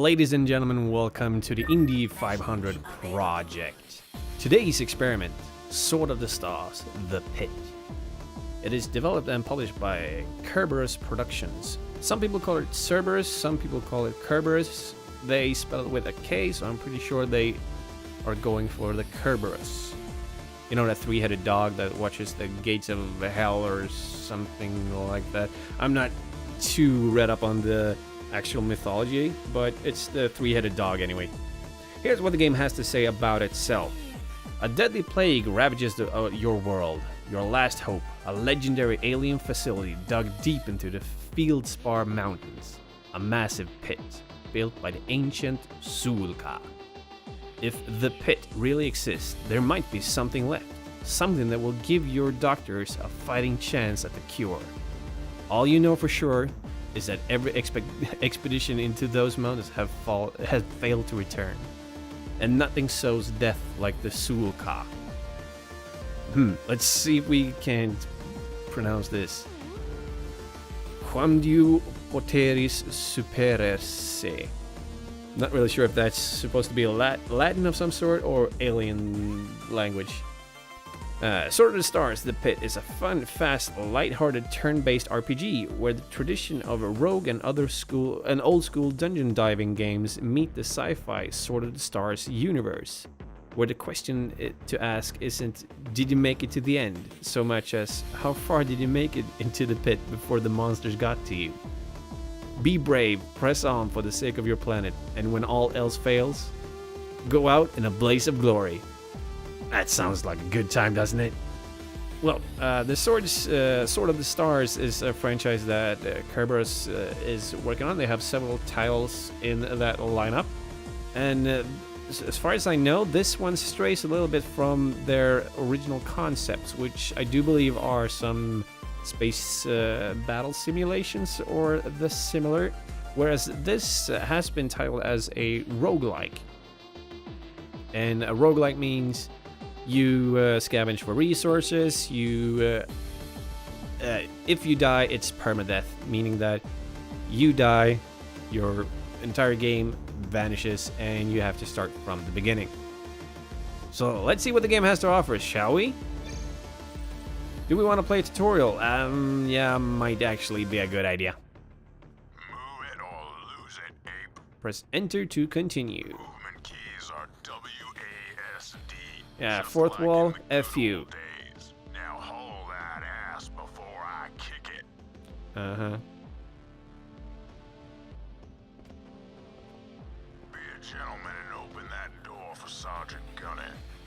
Ladies and gentlemen, welcome to the Indy 500 project. Today's experiment, Sword of the Stars, The Pit. It is developed and published by Kerberos Productions. Some people call it Cerberus, some people call it Kerberos. They spell it with a K, so I'm pretty sure they are going for the Kerberos. You know, that three-headed dog that watches the gates of hell or something like that. I'm not too read up on the actual mythology, but it's the three-headed dog anyway. Here's what the game has to say about itself. A deadly plague ravages your world. Your last hope, a legendary alien facility dug deep into the Feldspar Mountains. A massive pit built by the ancient Sulka. If the pit really exists, there might be something left. Something that will give your doctors a fighting chance at the cure. All you know for sure is that every expedition into those mountains has failed to return. And nothing sows death like the Sulka. Let's see if we can pronounce this. Quamdiu poteris supererse. Not really sure if that's supposed to be a Latin of some sort or alien language. Sword of the Stars, The Pit is a fun, fast, light-hearted turn-based RPG where the tradition of a rogue and old-school dungeon diving games meet the sci-fi Sword of the Stars universe, where the question to ask isn't "Did you make it to the end?" so much as "How far did you make it into the pit before the monsters got to you?" Be brave, press on for the sake of your planet, and when all else fails, go out in a blaze of glory. That sounds like a good time, doesn't it? Well, the Sword of the Stars is a franchise that Kerberos is working on. They have several titles in that lineup. And as far as I know, this one strays a little bit from their original concepts, which I do believe are some space battle simulations or the similar. Whereas this has been titled as a roguelike. And a roguelike means you scavenge for resources, if you die, it's permadeath, meaning that you die, your entire game vanishes, and you have to start from the beginning. So let's see what the game has to offer, shall we? Do we want to play a tutorial? Yeah, might actually be a good idea. Move it or lose it, ape. Press enter to continue. Movement keys are WASD. Yeah, just fourth like wall, in the good FU. old days. Now hold that ass before I kick it. Uh-huh. Be a gentleman and open that door for Sergeant Gunny.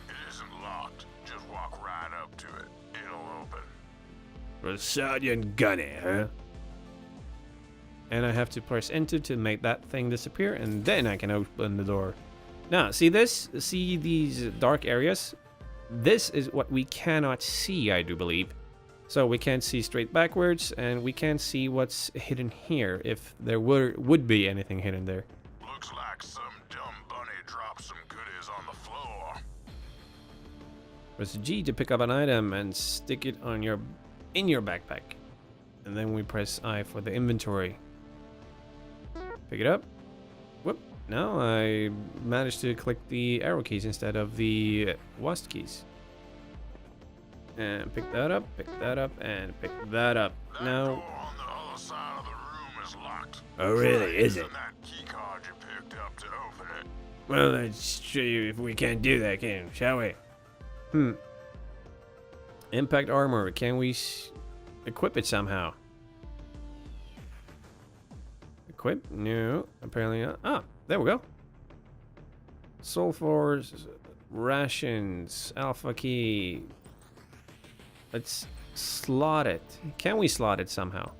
It isn't locked. Just walk right up to it. It'll open. For Sergeant Gunny, huh? And I have to press enter to make that thing disappear, and then I can open the door. Now, see this? See these dark areas? This is what we cannot see, I do believe. So we can't see straight backwards, and we can't see what's hidden here, if there would be anything hidden there. Looks like some dumb bunny dropped some goodies on the floor. Press G to pick up an item and stick it on in your backpack. And then we press I for the inventory. Pick it up. Whoop. Now I managed to click the arrow keys instead of the WASD keys. And pick that up, and pick that up. That Now, door on the other side of the room is locked. oh really, is it? Using that key card you picked up to open it. Well, let's show you if we can't do that, shall we? Impact armor, can we equip it somehow? Equip? No, apparently not. Ah, there we go. Sulfur rations, alpha key. Let's slot it. Can we slot it somehow?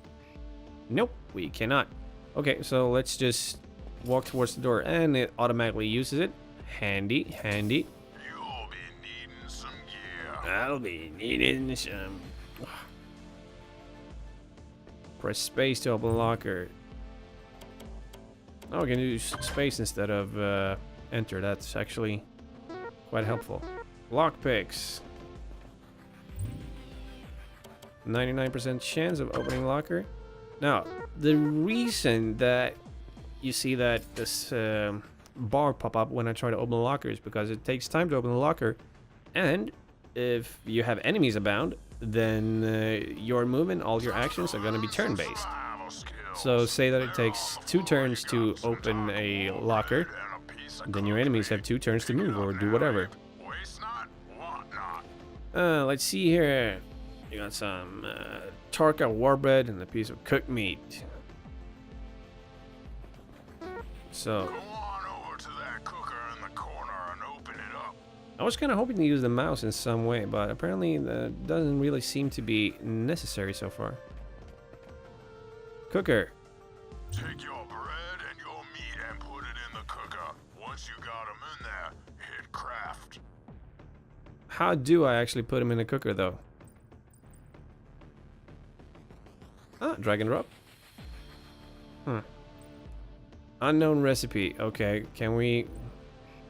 Nope, we cannot. Okay, so let's just walk towards the door, and it automatically uses it. Handy, handy. You'll be needing some gear. I'll be needing some. Press space to open locker. Oh, we can use space instead of enter. That's actually quite helpful. Lockpicks. 99% chance of opening locker. Now, the reason that you see that this bar pop up when I try to open the lockers, because it takes time to open the locker, and if you have enemies abound, then your movement, all your actions are going to be turn-based. So say that it takes 2 turns to open a locker, then your enemies have 2 turns to move or do whatever. Let's see here. You got some Tarka warbread and a piece of cooked meat. So I was kind of hoping to use the mouse in some way, but apparently that doesn't really seem to be necessary so far. Cooker. Take your bread and your meat and put it in the cooker. Once you got them in there, hit craft. How do I actually put them in the cooker, though? Ah, drag and drop. Unknown recipe. Okay, can we...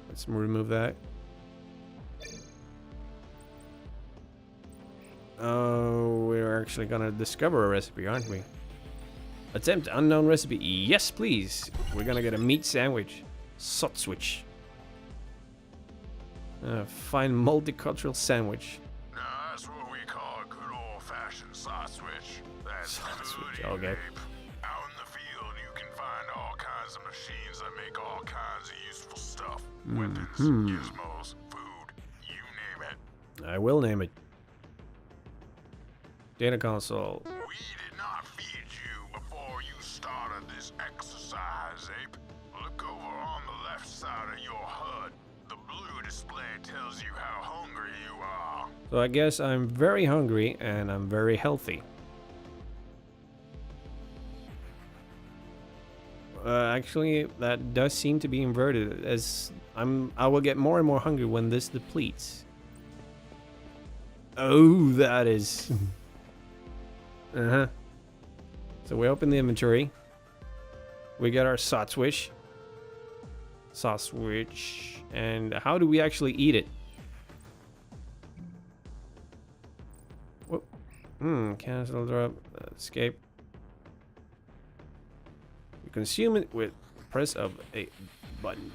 Let's remove that. Oh, we're actually gonna discover a recipe, aren't we? Attempt unknown recipe. Yes, please. We're gonna get a meat sandwich. Sausage. Fine multicultural sandwich. Now that's what we call a good old-fashioned sausage. That's Sausage, good. okay. Out in the field, you can find all kinds of machines that make all kinds of useful stuff. Weapons, gizmos, food, you name it. I will name it. Data console. We did not feed you before you started this exercise, Ape. Look over on the left side of your HUD. The blue display tells you how hungry you are. So I guess I'm very hungry and I'm very healthy. Actually, that does seem to be inverted, as I will get more and more hungry when this depletes. Oh, that is... So we open the inventory. We get our sausage. Sausage. And how do we actually eat it? Whoop. Cancel, drop, escape. You consume it with press of a button.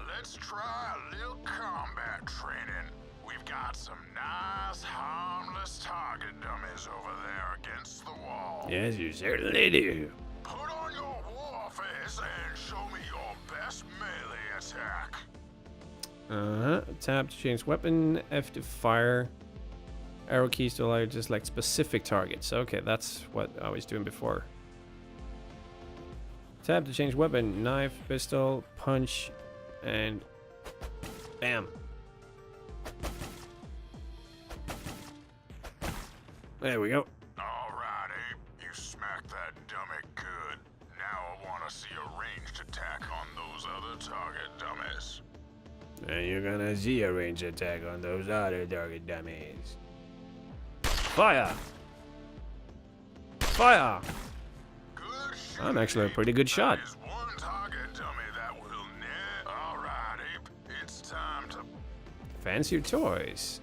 Let's try a little combat training. We've got some nice, harmless target dummies over there against the wall. Yes, you certainly do. Put on your war face and show me your best melee attack. Tab to change weapon, F to fire. Arrow keys to allow you to select specific targets. Okay, that's what I was doing before. Tab to change weapon, knife, pistol, punch, and bam. There we go. All right, Ape. You smacked that dummy good. Now I want to see a ranged attack on those other target dummies. And you're gonna see a range attack on those other target dummies. Fire! Fire! Good shooting, I'm actually a Ape. pretty good shot. That is one target dummy that will net. All right, Ape. It's time to Fancy your toys.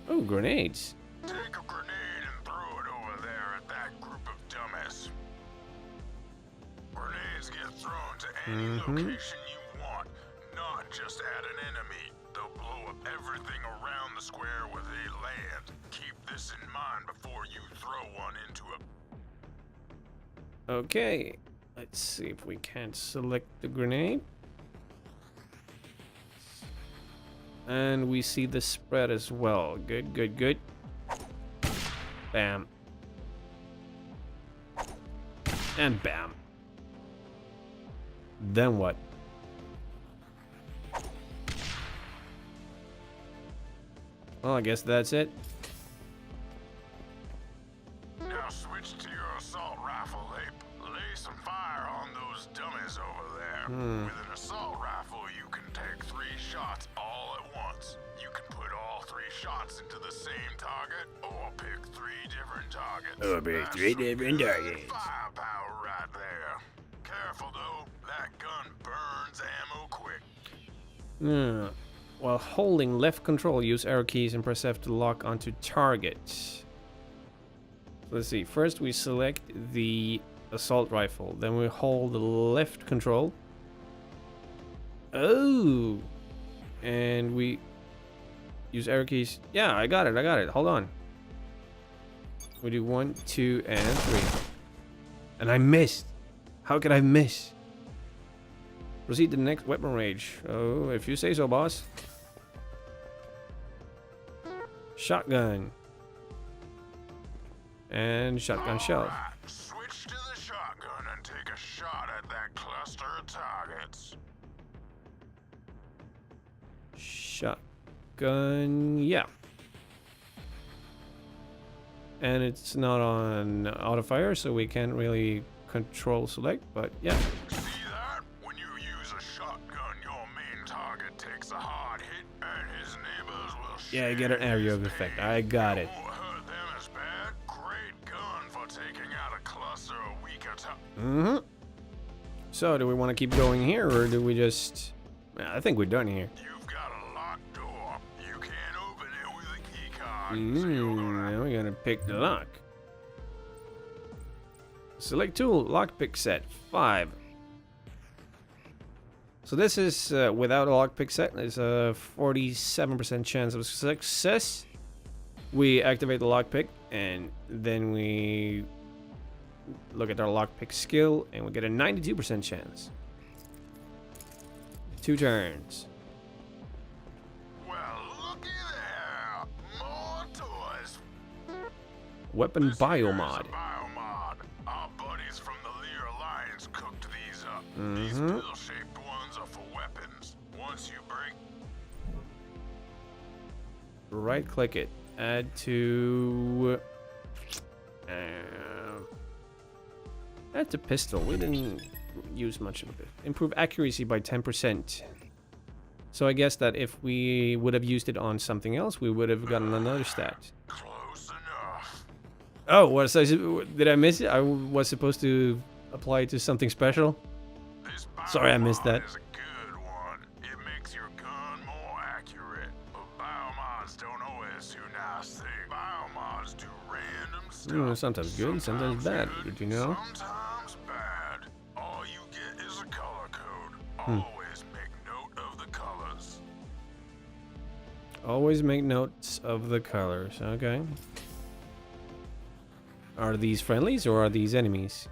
Oh, grenades. take a grenade and throw it over there at that group of dummies. Grenades get thrown to any location you want, not just at an enemy. They'll blow up everything around the square where they land. Keep this in mind before you throw one into a... Okay. Let's see if we can't select the grenade. And we see the spread as well. Good, good, good. Bam. And bam. Then what? Well, I guess that's it. Now switch to your assault rifle, Ape. Lay some fire on those dummies over there. With an assault rifle, you can take 3 shots all at once. You can put all 3 shots into the same target, or pick 3 different targets. Or pick That's 3 some different good targets. Firepower right there. Careful though, that gun burns ammo quick. While holding left control, use arrow keys and press F to lock onto target. Let's see. First, we select the assault rifle. Then we hold the left control. Oh, and we use arrow keys. Yeah, I got it. Hold on. We do 1, 2, and 3. And I missed. How could I miss? Proceed to the next weapon range. Oh, if you say so, boss. Shotgun. And shotgun shell. Alright, switch to the shotgun and take a shot at that cluster of targets. Shotgun, yeah. And it's not on auto fire, so we can't really control select, but yeah. See that? When you use a shotgun, your main target takes a hard hit, and his neighbors will Yeah, get an area of effect. I got it. won't hurt them as bad. Great gun for taking out a cluster of weaker Mm-hmm. So, do we want to keep going here, or do we just... I think we're done here. You've got a locked door. You can't open it with a key card. So you're gonna Now we're gonna pick the lock. Select tool, lockpick set, 5. So this is without a lockpick set. There's a 47% chance of success. We activate the lockpick, and then we look at our lockpick skill, and we get a 92% chance. 2 turns. Well, looky there. More toys. Weapon This here's a biomod. biomod. Our buddies from the Lear Alliance cooked these up. These Mhm. pill-shaped ones are for weapons. Once you break... Right click it. Add to... add to pistol. We didn't use much of it. Improve accuracy by 10%. So I guess that if we would have used it on something else, we would have gotten another stat. Close enough. Oh, did I miss it? I was supposed to apply it to something special? This Sorry, I missed biomod that. is a good one. It makes your gun more accurate. But biomods don't always do nice things. Biomods do random stuff. Sometimes good, sometimes bad. Did you know? Sometimes bad. All you get is a color code. Always make note of the colors. Always make notes of the colors. Okay. Are these friendlies or are these enemies?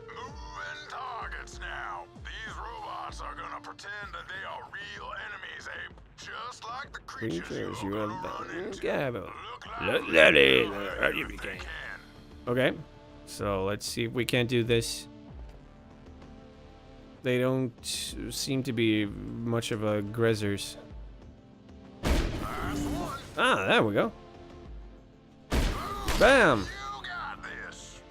Moving targets now. These robots are gonna pretend that they are real enemies, Abe. Just like the creatures Creatures you're you gonna have run into. Gabble. Look Let it. lively if they can. Okay, so let's see if we can't do this. They don't seem to be much of aggressors. Last one. Ah, there we go. Bam! You got this.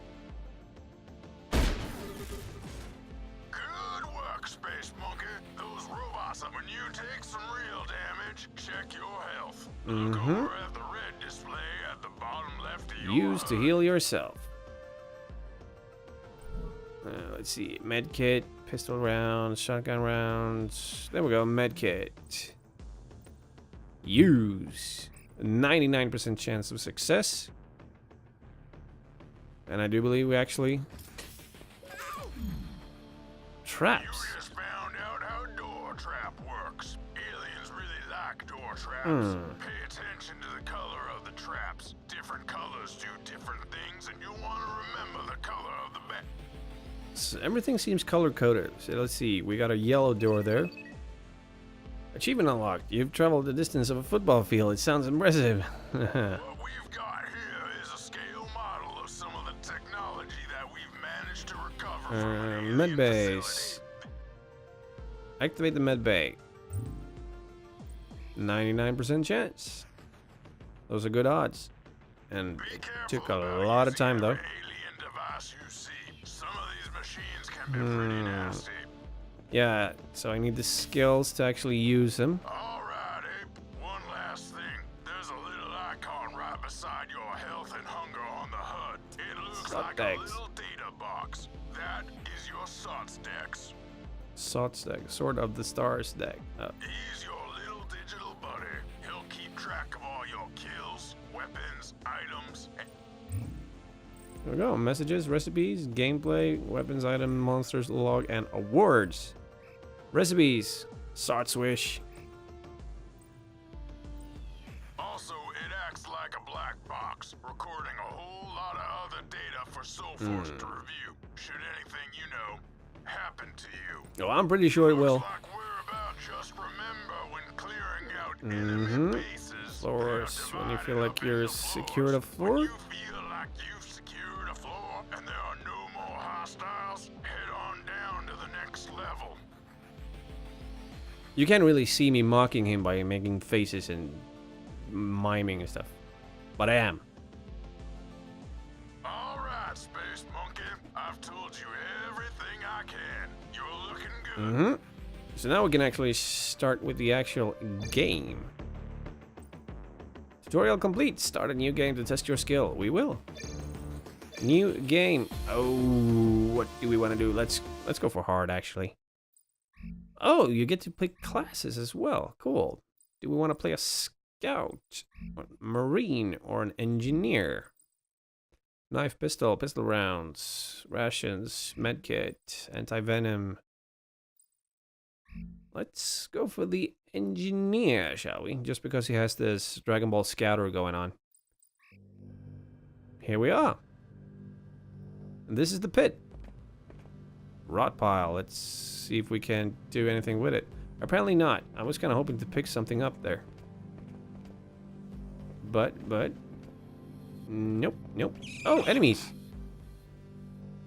Good work, Space Monkey. Those robots, when you take some real damage, check your health. Look over at the red display at the bottom left of your Use to HUD. heal yourself. Let's see, med kit, pistol rounds, shotgun rounds. There we go, med kit. Use. 99% chance of success. And I do believe we actually... Traps. You just found out how door trap works. Aliens really like door traps. Pay attention to the color of the traps. Different colors do different things, and you want to remember the color of the bat. So everything seems color-coded. So let's see, we got a yellow door there. Achievement unlocked. You've traveled the distance of a football field. It sounds impressive. What we've got here is a scale model of some of the technology that we've managed to recover from an alien Med base. facility. Activate the med bay. 99% chance. Those are good odds. And Be it careful took a about lot of using time though. every alien device you see. Some of these machines can be pretty nasty. Yeah, so I need the skills to actually use them. All right, Ape. One last thing. There's a little icon right beside your health and hunger on the HUD. It looks Sot like decks. a little data box. That is your SOTS dex. SOTS deck, Sword of the Stars deck. He's your little digital buddy. He'll keep track of all your kills, weapons, items. There we go. Messages, recipes, gameplay, weapons, item, monsters, log, and awards. Recipes. Sword swish. Also, it acts like a black box, recording a whole lot of other data for Soulforce to review. Should anything you know happen to you. Oh, I'm pretty sure it will. Looks like we're about just remember when clearing out enemy bases. Floors. they're When you feel divided like up you're into secured a floors. floor. When you feel like you've secured a floor and there are no more hostiles, head on down to the next level. You can't really see me mocking him by making faces and miming and stuff. But I am. Alright, Space Monkey. I've told you everything I can. You're looking good. So now we can actually start with the actual game. Tutorial complete. Start a new game to test your skill. We will. New game. Oh, what do we want to do? Let's go for hard, actually. Oh, you get to pick classes as well. Cool. Do we want to play a scout, or marine, or an engineer? Knife, pistol, pistol rounds, rations, medkit, anti-venom. Let's go for the engineer, shall we? Just because he has this Dragon Ball Scouter going on. Here we are. And this is the pit. Rot pile. Let's see if we can do anything with it. Apparently not. I was kind of hoping to pick something up there. But, nope, nope. Oh, enemies.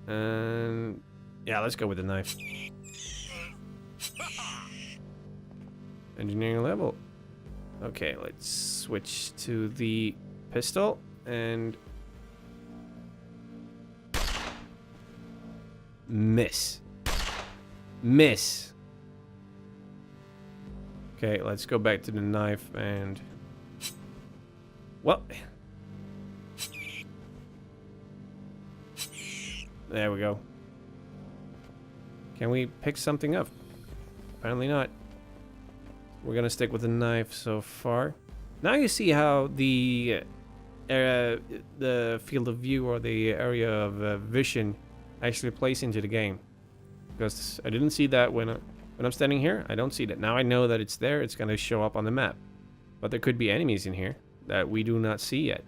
And yeah, let's go with the knife. Engineering level. Okay, let's switch to the pistol and miss. Miss. Okay, let's go back to the knife and well, there we go. Can we pick something up? Apparently not. We're gonna stick with the knife so far. Now you see how the field of view or the area of vision actually plays into the game. Because I didn't see that when I'm standing here. I don't see that. Now I know that it's there. It's gonna show up on the map. But there could be enemies in here that we do not see yet.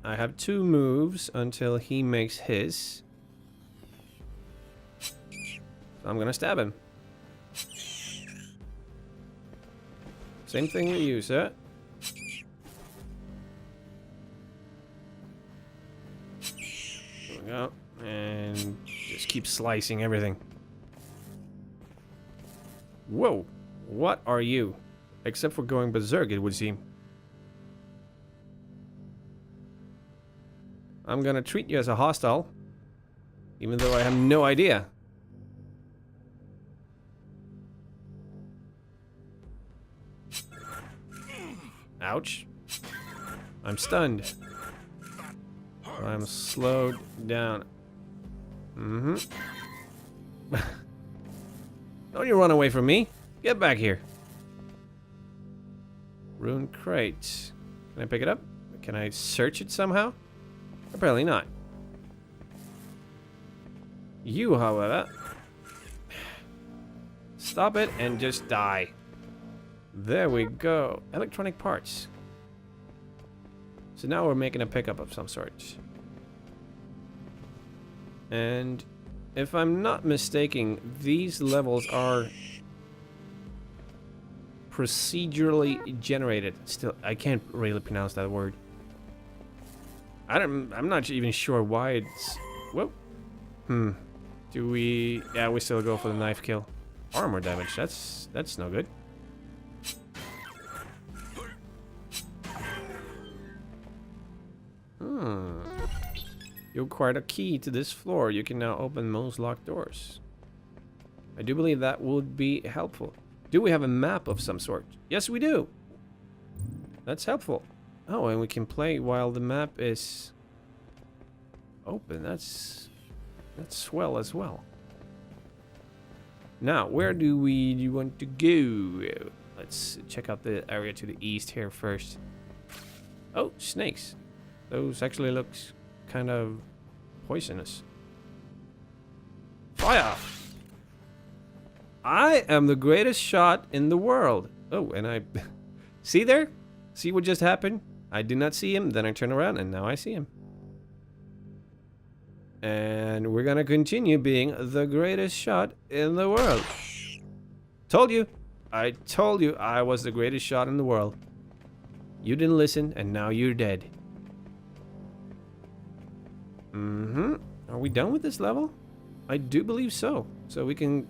I have 2 moves until he makes his. So I'm gonna stab him. Same thing with you, sir. There we go. And just keep slicing everything. Whoa. What are you? Except for going berserk, it would seem. I'm gonna treat you as a hostile, even though I have no idea. Ouch. I'm stunned. I'm slowed down. Don't you run away from me. Get back here. Rune crate. Can I pick it up? Can I search it somehow? Apparently not. You, however, stop it and just die. There we go. Electronic parts. So now we're making a pickup of some sort. And if I'm not mistaken, these levels are procedurally generated. Still, I can't really pronounce that word. I'm not even sure why it's... Whoa. Do we... Yeah, we still go for the knife kill. Armor damage, that's no good. You acquired a key to this floor. You can now open most locked doors. I do believe that would be helpful. Do we have a map of some sort? Yes, we do. That's helpful. Oh, and we can play while the map is open. That's swell as well. Now, where do we want to go? Let's check out the area to the east here first. Oh, snakes. Those actually looks kind of poisonous. Fire! I am the greatest shot in the world. Oh, and I... See there? See what just happened? I did not see him, then I turn around, and now I see him. And we're gonna continue being the greatest shot in the world. Told you. I told you I was the greatest shot in the world. You didn't listen, and now you're dead. Are we done with this level? I do believe so. So we can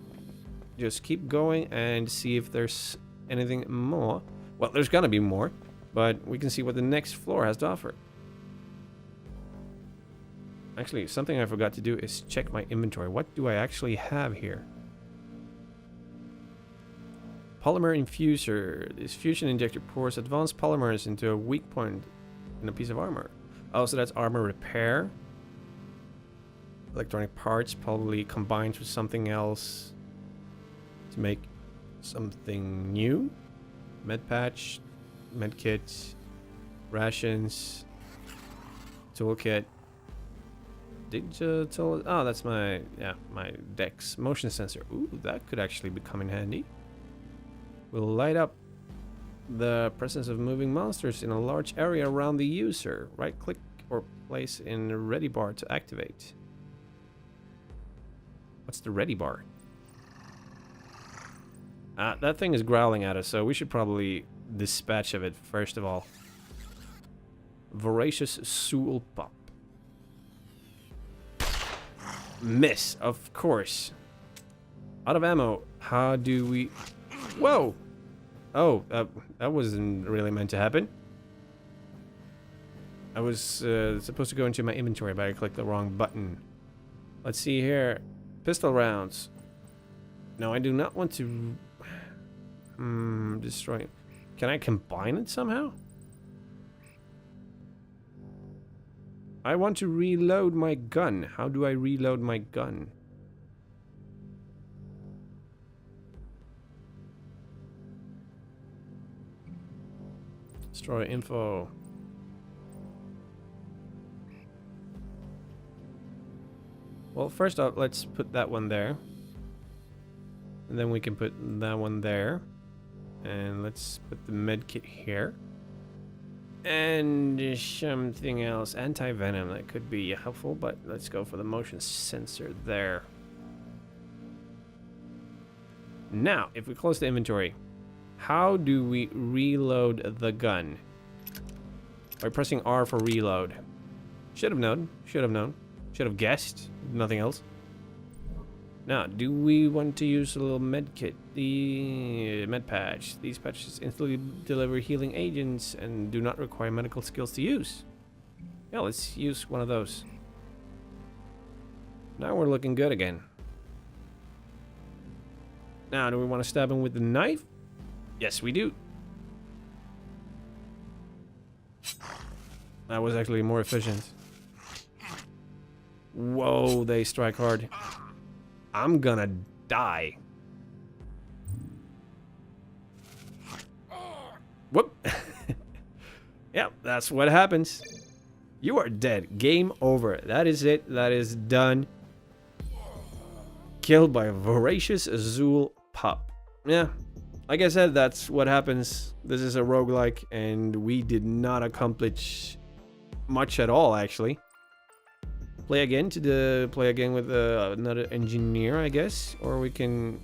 just keep going and see if there's anything more. Well, there's gonna be more, but we can see what the next floor has to offer. Actually, something I forgot to do is check my inventory. What do I actually have here? Polymer infuser. This fusion injector pours advanced polymers into a weak point in a piece of armor. Oh, so that's armor repair. Electronic parts probably combined with something else to make something new. Med patch, med kit, rations, toolkit. Digital. Oh, that's my my Dex motion sensor. Ooh, that could actually come in handy. Will light up the presence of moving monsters in a large area around the user. Right click or place in the ready bar to activate. What's the ready bar? That thing is growling at us, so we should probably dispatch of it first of all. Voracious Soul Pop. Miss, of course. Out of ammo. How do we... Whoa! Oh, that wasn't really meant to happen. I was supposed to go into my inventory, but I clicked the wrong button. Let's see here. Pistol rounds. No, I do not want to... destroy... Can I combine it somehow? I want to reload my gun. How do I reload my gun? Destroy info. Well, first off, let's put that one there. And then we can put that one there. And let's put the medkit here. And something else. Anti-venom, that could be helpful, but let's go for the motion sensor there. Now, if we close the inventory, how do we reload the gun? By pressing R for reload. Should have known. Should have known. Should have guessed. Nothing else. Now, do we want to use a little med kit? The med patch. These patches instantly deliver healing agents and do not require medical skills to use. Yeah, let's use one of those. Now we're looking good again. Now, do we want to stab him with the knife? Yes, we do. That was actually more efficient. Whoa, they strike hard. I'm gonna die. Whoop. Yep, that's what happens. You are dead. Game over. That is it. That is done. Killed by a voracious Azul pup. Yeah, like I said, that's what happens. This is a roguelike, and we did not accomplish much at all, actually. Play again with another engineer, I guess, or we can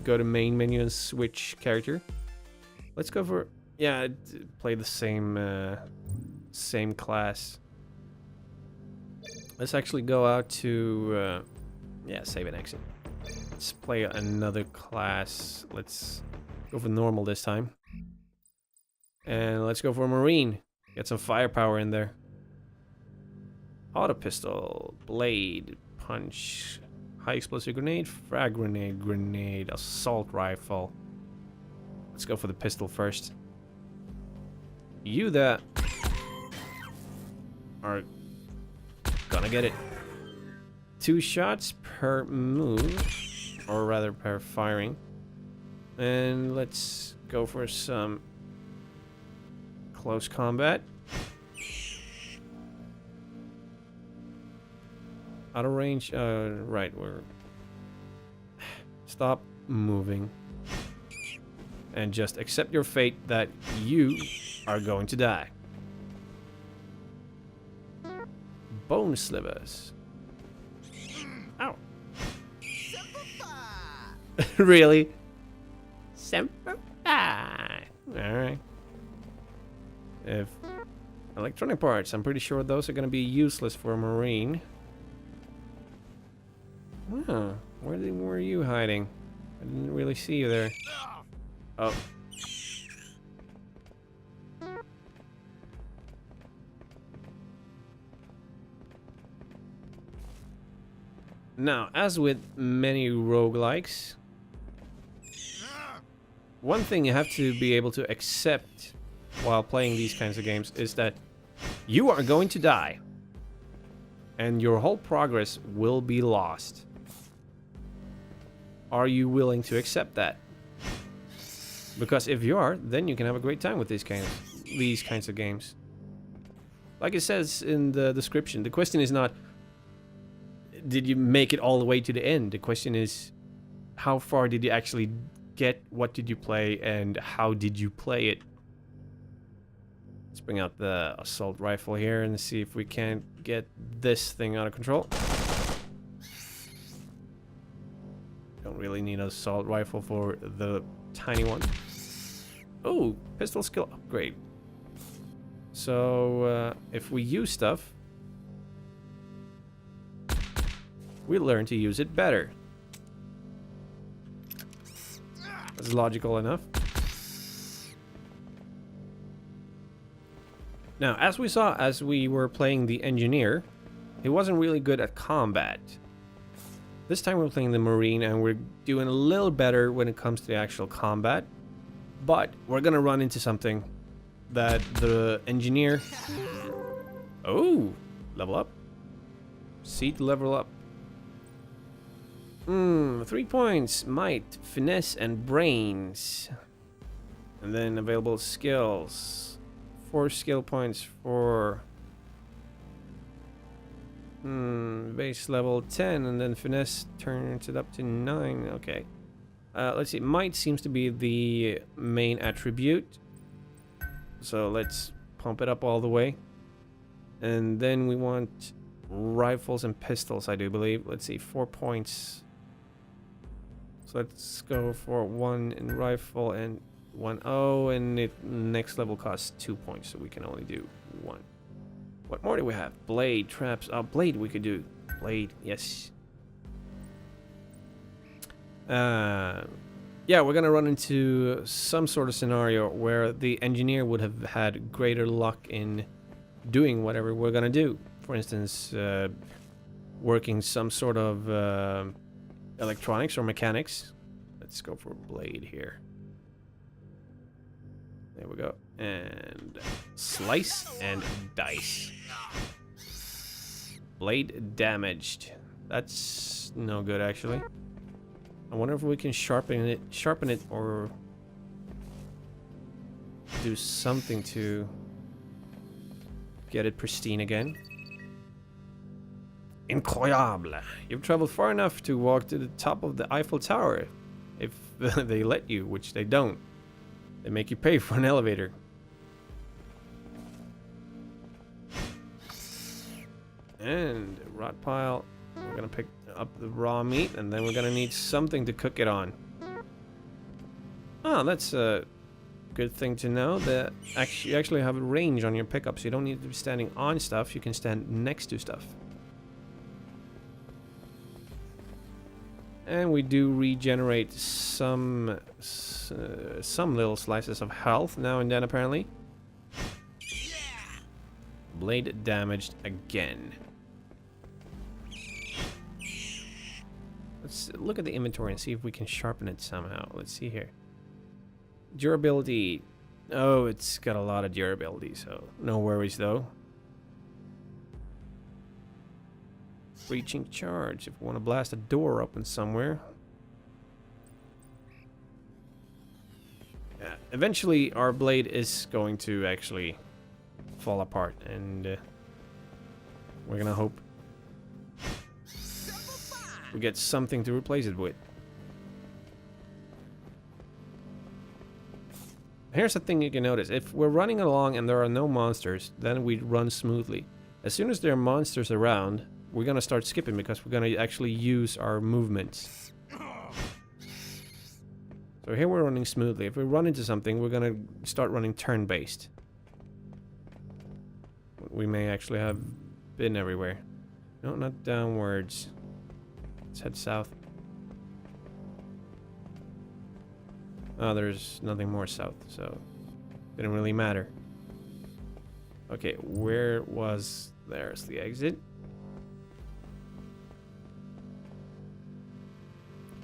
go to main menu and switch character. Let's go for play the same class. Let's actually go out to save and exit. Let's play another class. Let's go for normal this time, and let's go for Marine. Get some firepower in there. Auto pistol, blade, punch, high explosive grenade, frag grenade, grenade, assault rifle. Let's go for the pistol first. You that are gonna get it. 2 shots per move. or rather pair firing. And let's go for some close combat. Out of range, right, we're... Stop moving. And just accept your fate that you are going to die. Bone slivers. Ow. Really? Semper Fi. Alright. If electronic parts, I'm pretty sure those are going to be useless for a marine. Huh. Where were you hiding? I didn't really see you there. Oh. Now, as with many roguelikes, one thing you have to be able to accept while playing these kinds of games is that you are going to die. And your whole progress will be lost. Are you willing to accept that? Because if you are, then you can have a great time with these kinds of games. Like it says in the description, the question is not, did you make it all the way to the end? The question is, how far did you actually get? What did you play? And how did you play it? Let's bring out the assault rifle here and see if we can't get this thing out of control. Don't really need an assault rifle for the tiny one. Oh, pistol skill upgrade. So, if we use stuff, we learn to use it better. That's logical enough. Now, as we saw as we were playing the engineer, he wasn't really good at combat. This time we're playing the marine and we're doing a little better when it comes to the actual combat. But we're gonna run into something that the engineer... Oh, level up. Seat level up. 3 points, might, finesse, and brains. And then available skills. 4 skill points for base level 10, and then finesse turns it up to 9. Okay. Let's see. Might seems to be the main attribute. So let's pump it up all the way. And then we want rifles and pistols, I do believe. Let's see. 4 points. So let's go for 1 in rifle and 1. Oh, and it next level costs 2 points, so we can only do 1. What more do we have? Blade, traps. Oh, blade we could do. Blade, yes. Yeah, we're gonna run into some sort of scenario where the engineer would have had greater luck in doing whatever we're gonna do. For instance, working some sort of electronics or mechanics. Let's go for blade here. There we go. And slice and dice. Blade damaged. That's no good, actually. I wonder if we can sharpen it or do something to get it pristine again. Incroyable. You've traveled far enough to walk to the top of the Eiffel Tower. If they let you, which they don't. They make you pay for an elevator. And rot pile. We're gonna pick up the raw meat, and then we're gonna need something to cook it on. Oh, that's a good thing to know. That you actually have a range on your pickups. You don't need to be standing on stuff. You can stand next to stuff. And we do regenerate some little slices of health now and then, apparently. Blade damaged again. Let's look at the inventory and see if we can sharpen it somehow. Let's see here. Durability. Oh, it's got a lot of durability, so no worries though. Breaching charge. If we want to blast a door open somewhere. eventually our blade is going to actually fall apart, and we're gonna hope we get something to replace it with. Here's the thing you can notice. If we're running along and there are no monsters, then we run smoothly. As soon as there are monsters around, we're gonna start skipping because we're gonna actually use our movements. So here we're running smoothly. If we run into something, we're gonna start running turn-based. We may actually have been everywhere. No, not downwards. Let's head south. Oh, there's nothing more south, so didn't really matter. Okay, where was... There's the exit.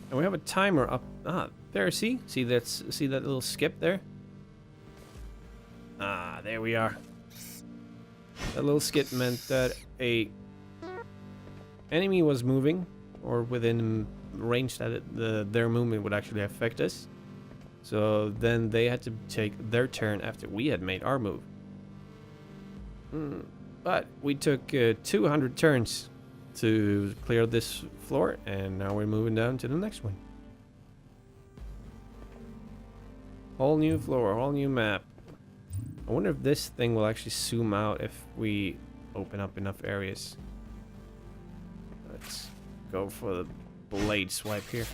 And we have a timer up... Ah, there, see? See that little skip there? Ah, there we are. That little skip meant that a enemy was moving, or within range that their movement would actually affect us. So then they had to take their turn after we had made our move. But we took 200 turns to clear this floor, and now we're moving down to the next one. Whole new floor, whole new map. I wonder if this thing will actually zoom out if we open up enough areas. Let's go for the blade swipe here.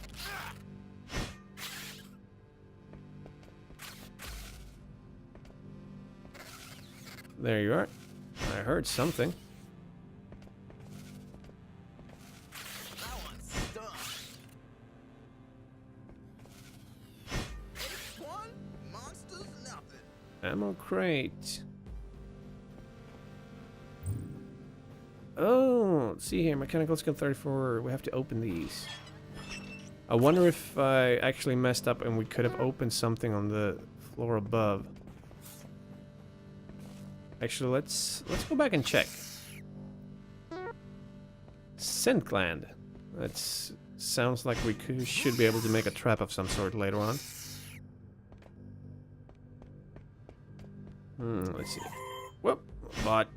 There you are. I heard something. Ammo crate. Oh, see here, mechanical skill 34. We have to open these. I wonder if I actually messed up and we could have opened something on the floor above. Actually, let's go back and check. Scent gland. That sounds like we should be able to make a trap of some sort later on. Let's see. Whoop, bot.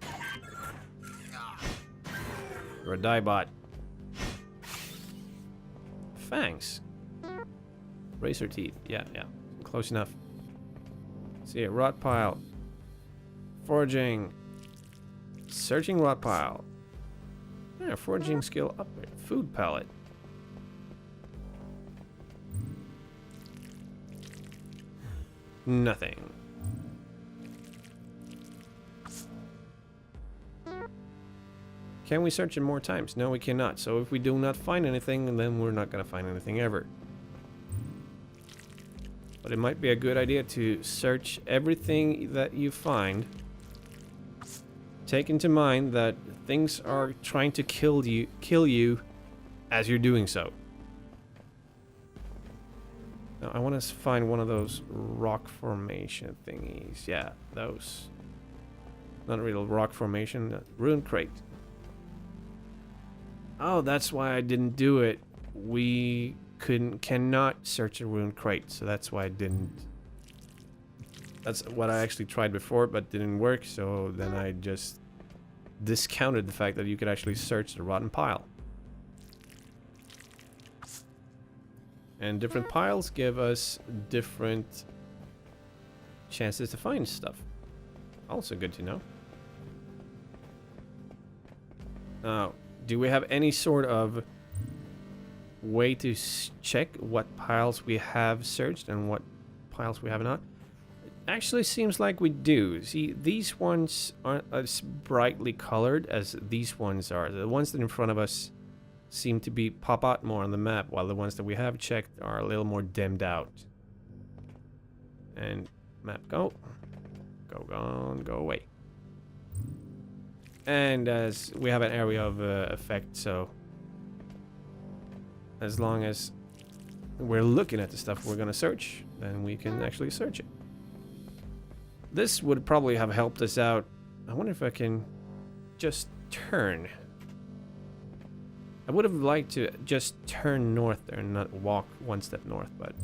You're a die bot. Fangs. Razor teeth. Yeah, close enough. See a rot pile. Foraging. Searching rot pile. Yeah, foraging skill upgrade. Food palette. Nothing. Can we search it more times? No, we cannot. So if we do not find anything, then we're not going to find anything ever. But it might be a good idea to search everything that you find. Take into mind that things are trying to kill you as you're doing so. Now I want to find one of those rock formation thingies. Yeah, those. Not a real rock formation. Ruined crate. Oh, that's why I didn't do it. We cannot search a ruined crate, so that's why I didn't. That's what I actually tried before, but didn't work, so then I just discounted the fact that you could actually search the rotten pile. And different piles give us different chances to find stuff. Also good to know. Now, do we have any sort of way to check what piles we have searched and what piles we have not? It actually seems like we do. See, these ones aren't as brightly colored as these ones are. The ones that in front of us seem to be pop out more on the map, while the ones that we have checked are a little more dimmed out. And map go. Go away. And as we have an area of effect, so as long as we're looking at the stuff we're gonna search, then we can actually search it. This would probably have helped us out. I wonder if I can just turn. I would have liked to just turn north there and not walk one step north, but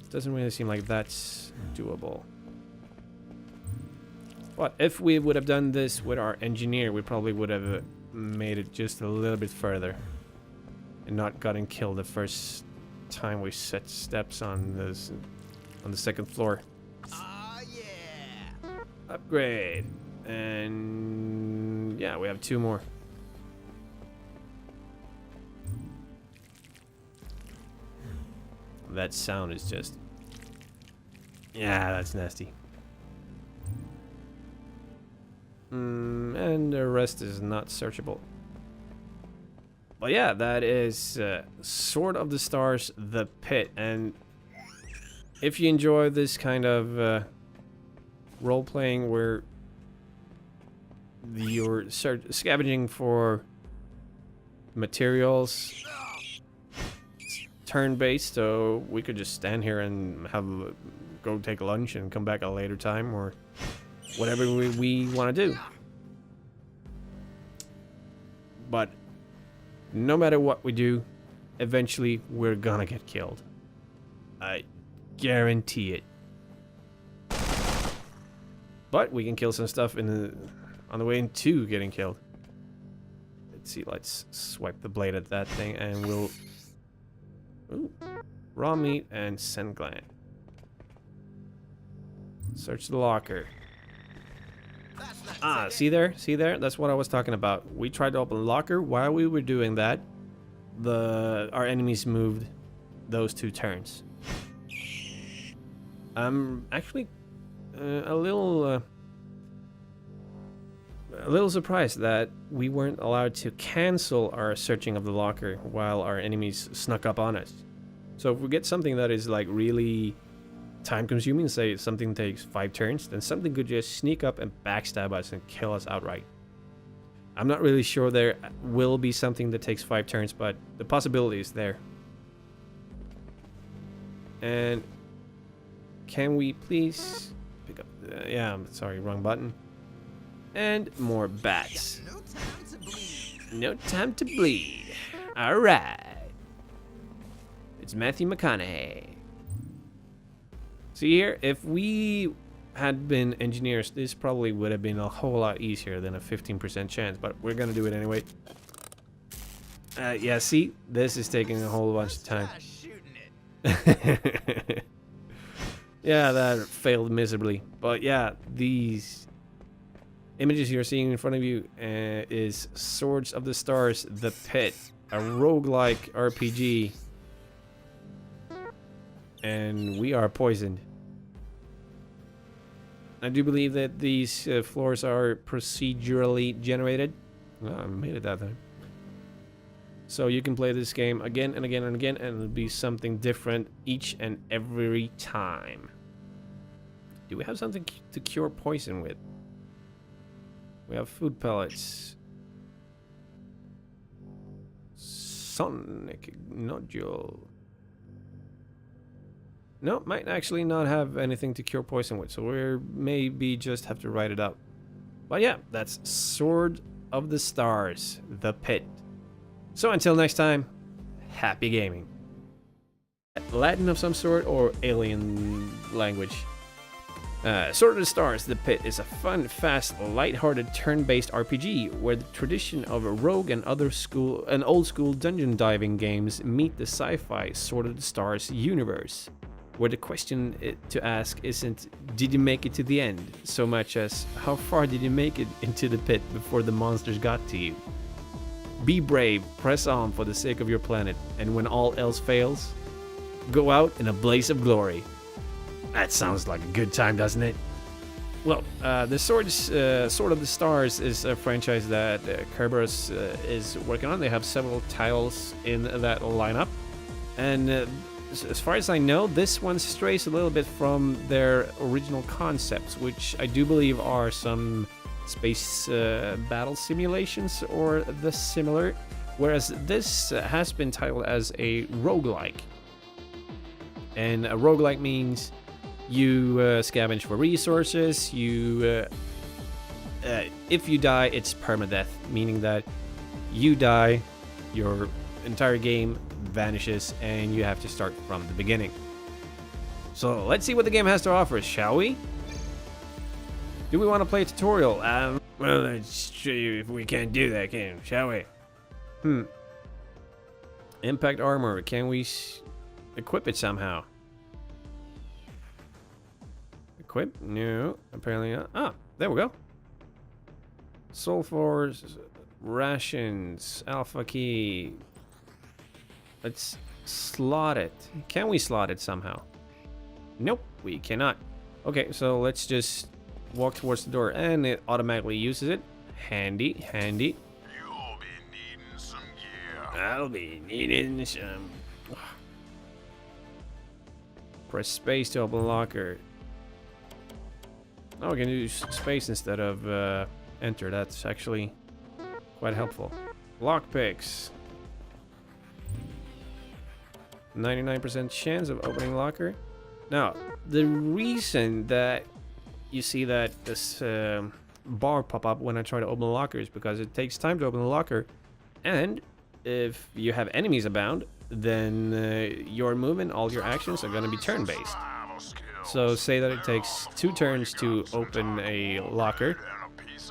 Doesn't really seem like that's doable. But if we would have done this with our engineer, we probably would have made it just a little bit further. And not gotten killed the first time we set steps on this, on the second floor. Yeah. Upgrade. And yeah, we have 2 more. That sound is just... yeah, that's nasty. And the rest is not searchable. But yeah, that is Sword of the Stars, the Pit. And if you enjoy this kind of role-playing where you're scavenging for materials, turn-based, so we could just stand here and go take lunch and come back at a later time, or whatever we want to do. But no matter what we do, eventually we're gonna get killed. I guarantee it. But we can kill some stuff on the way into getting killed. Let's see, let's swipe the blade at that thing and we'll... ooh, raw meat and scent gland. Search the locker. Ah, see there? See there? That's what I was talking about. We tried to open the locker. While we were doing that, our enemies moved those 2 turns. I'm actually a little surprised that we weren't allowed to cancel our searching of the locker while our enemies snuck up on us. So if we get something that is like really time consuming, say something takes 5 turns, then something could just sneak up and backstab us and kill us outright. I'm not really sure there will be something that takes 5 turns, but the possibility is there. And can we please pick up yeah, I'm sorry, wrong button. And more bats. No time to bleed. No time to bleed. Alright. It's Matthew McConaughey. See here, if we had been engineers, this probably would have been a whole lot easier than a 15% chance, but we're gonna do it anyway. Yeah, see? This is taking a whole bunch of time. Yeah, that failed miserably. But yeah, these images you're seeing in front of you is Swords of the Stars, the Pit, a roguelike RPG. And we are poisoned. I do believe that these floors are procedurally generated. Well, I made it that time. So you can play this game again and again and again, and it'll be something different each and every time. Do we have something to cure poison with? We have food pellets. Sonic nodule. No, might actually not have anything to cure poison with, so we maybe just have to write it up. But yeah, that's Sword of the Stars, the Pit. So until next time, happy gaming. Latin of some sort or alien language. Sword of the Stars, the Pit is a fun, fast, light-hearted turn-based RPG where the tradition of a rogue and old-school dungeon diving games meet the sci-fi Sword of the Stars universe, where the question to ask isn't did you make it to the end, so much as how far did you make it into the pit before the monsters got to you. Be brave, press on for the sake of your planet, and when all else fails, go out in a blaze of glory. That sounds like a good time, doesn't it? Well, the Sword of the Stars is a franchise that Kerberos is working on. They have several titles in that lineup, and as far as I know, this one strays a little bit from their original concepts, which I do believe are some space battle simulations or the similar, whereas this has been titled as a roguelike. And a roguelike means you scavenge for resources, if you die, it's permadeath, meaning that you die, your entire game vanishes, and you have to start from the beginning. So let's see what the game has to offer, shall we? Do we want to play a tutorial? Well, let's show you if we can't do that, shall we? Impact armor. Can we equip it somehow? Equip? No, apparently not. Ah, there we go. Sulfurs, rations, alpha key. Let's slot it. Can we slot it somehow? Nope, we cannot. Okay, so let's just walk towards the door and it automatically uses it. Handy, handy. You'll be needing some gear. I'll be needing some. Press space to open locker. Oh, we can use space instead of enter. That's actually quite helpful. Lockpicks. 99% chance of opening locker. Now, the reason that you see that this bar pop up when I try to open the locker is because it takes time to open the locker, and if you have enemies abound, then your movement, all your actions are going to be turn-based. So say that it takes 2 turns to open a locker,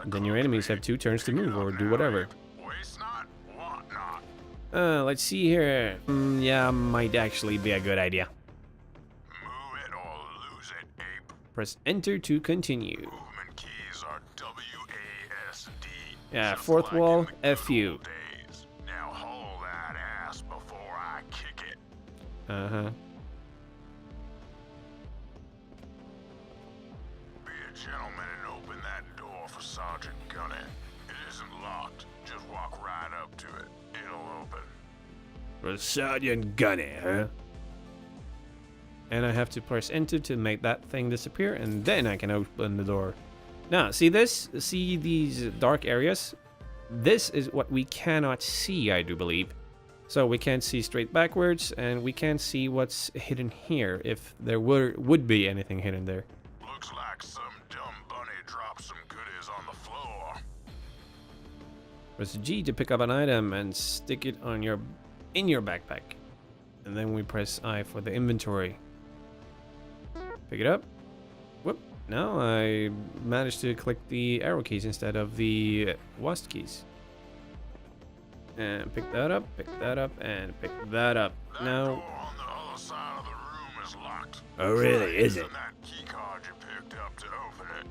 then your enemies have 2 turns to move or do whatever. Let's see here. Yeah, might actually be a good idea. Move it or lose it, ape. Press enter to continue. Movement keys are WASD. Yeah, just fourth like wall, in the good FU. old days. Now hold that ass before I kick it. Uh-huh. Be a gentleman and open that door for Sergeant Gunny. It isn't locked. Just walk right up to it. It'll open. For Sergeant Gunny, huh? And I have to press enter to make that thing disappear, and then I can open the door. Now, see this? See these dark areas? This is what we cannot see, I do believe. So we can't see straight backwards, and we can't see what's hidden here, if there would be anything hidden there. Looks like some dumb bunny dropped some goodies on the floor. Press G to pick up an item and stick it on in your backpack. And then we press I for the inventory. Pick it up. Whoop. Now I managed to click the arrow keys instead of the WASD keys. And pick that up, and pick that up. That Now, door on the other side of the room is locked. oh really, is it? Using that key card you picked up to open it.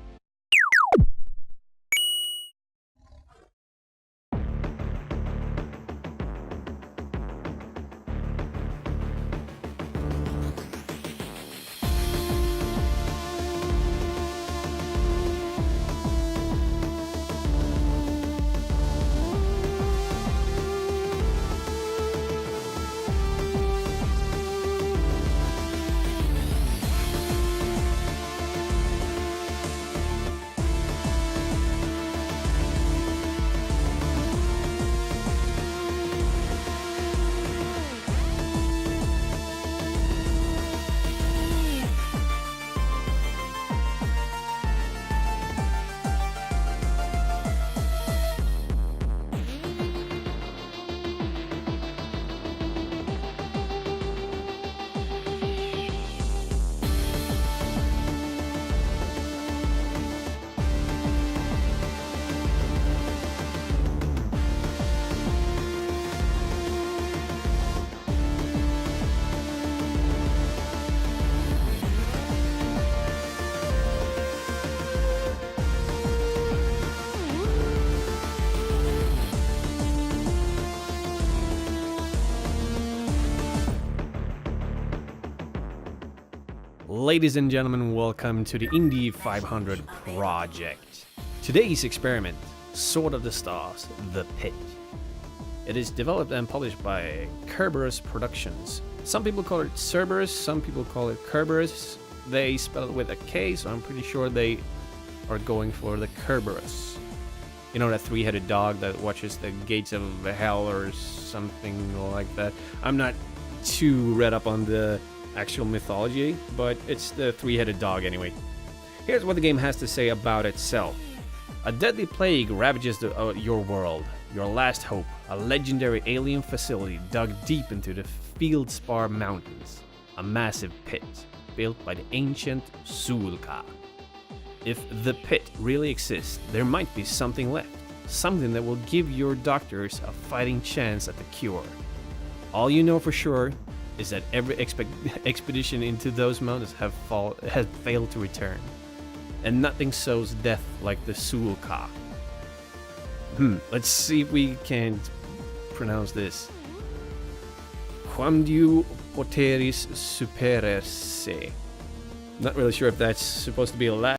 ladies and gentlemen, welcome to the Indy 500 project. Today's experiment, Sword of the Stars, The Pit. It is developed and published by Kerberos Productions. Some people call it Cerberus, some people call it Kerberos. They spell it with a K, so I'm pretty sure they are going for the Kerberos. You know, that three-headed dog that watches the gates of hell or something like that. I'm not too read up on the actual mythology, but it's the three-headed dog anyway. Here's what the game has to say about itself. A deadly plague ravages your world. Your last hope, a legendary alien facility dug deep into the Feldspar Mountains. A massive pit. built by the ancient Sulka. If the pit really exists, there might be something left. Something that will give your doctors a fighting chance at the cure. All you know for sure is that every expedition into those mountains has failed to return. And nothing sows death like the Sulka. Let's see if we can pronounce this. Quamdiu poteris superer se. Not really sure if that's supposed to be a Latin